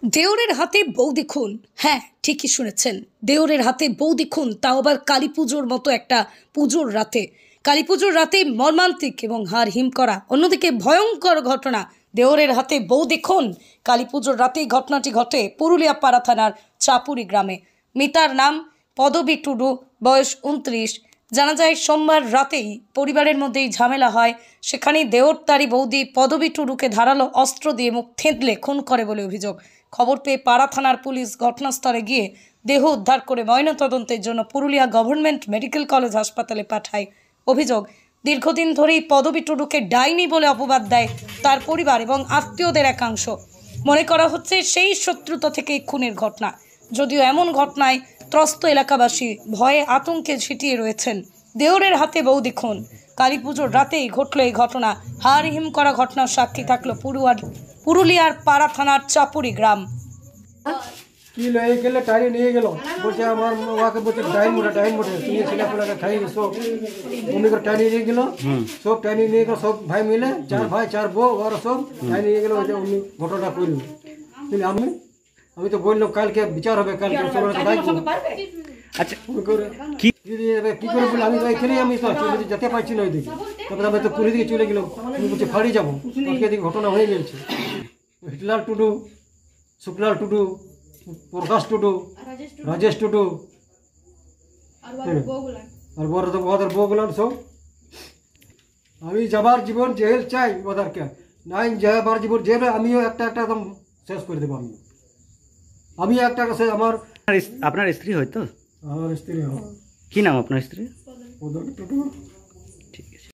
দেওরের হাতে বৌদি খুন। হ্যাঁ, ঠিকই শুনেছেন, দেওরের হাতে বৌদি খুন, তাও আবার কালী পুজোর মতো একটা পুজোর রাতে। কালী পুজোর রাতে মর্মান্তিক এবং হাড় হিম করা, অন্যদিকে ভয়ঙ্কর ঘটনা। দেওরের হাতে বৌদি খুন। কালী পুজোর রাতেই ঘটনাটি ঘটে পুরুলিয়া পাড়া থানার চাপুরি গ্রামে। মিতার নাম পদবী টুডু, বয়স 29। জানা যায় সোমবার রাতেই পরিবারের মধ্যেই ঝামেলা হয়। সেখানেই দেওর তারি বৌদি পদবী টুডুকে ধারালো অস্ত্র দিয়ে মুখ থেঁতলে খুন করে বলে অভিযোগ। খবর পেয়ে পাড়া থানার পুলিশ ঘটনাস্থলে গিয়ে দেহ উদ্ধার করে ময়নাতদন্তের জন্য পুরুলিয়া গভর্নমেন্ট মেডিকেল কলেজ হাসপাতালে পাঠায়। অভিযোগ, দীর্ঘদিন ধরেই পদবী টুডুকে ডাইনি বলে অপবাদ দেয় তার পরিবার এবং আত্মীয়দের একাংশ। মনে করা হচ্ছে সেই শত্রুতা থেকেই খুনের ঘটনা। যদিও এমন ঘটনায় ত্রস্ত এলাকাবাসী ভয়ে আতঙ্কে ছিটিয়ে রয়েছেন। দেওরের হাতে বৌদি খুন। কালী পুজোর রাতেই ঘটল এই ঘটনা। হাড় হিম করা ঘটনার সাক্ষী থাকলো পুরুলিয়ার পাড়া থানার চাপুরি গ্রাম। কি লয়ে গেলে টাইনি নিয়ে গেল, বলছে আমার ওকে বলছে ডাইন মোটে তুমি ছেলেপুলাকে খাই সব মনে করে টাইনি নিয়ে গেল, সব টাইনি নিয়ে গেল, সব ভাই মিলে 4 ভাই 4 বউ ওরা সব টাইনি নিয়ে গেল। ওই উনি ঘটনা করল। কিন্তু আমি তো বললাম কালকে বিচার হবে, কালকে আচ্ছা কি করে বলে আমি এখানে আমি তো যেতে পারছি না ওইদিকে। তারপরে আমি তো পুলিশ দিকে চলে গেলাম, আমি বলছি ফাড়ি যাবো। এদিকে ঘটনা হয়ে গেছে। হিটলাল টুডু, শুক্লাল টুডু, প্রকাশ টুডু, রাজেশ টুডু আর ওদের বউগুলান সব। আমি যাবার জীবন জেল চাই ওদেরকে, নাই যাবার জীবন জেলে আমিও একটা একদম শেষ করে দেবো। আমি একটা আমার আপনার স্ত্রী হয়তো? আমার স্ত্রী। কি নাম আপনার স্ত্রী? পদবী টুডু।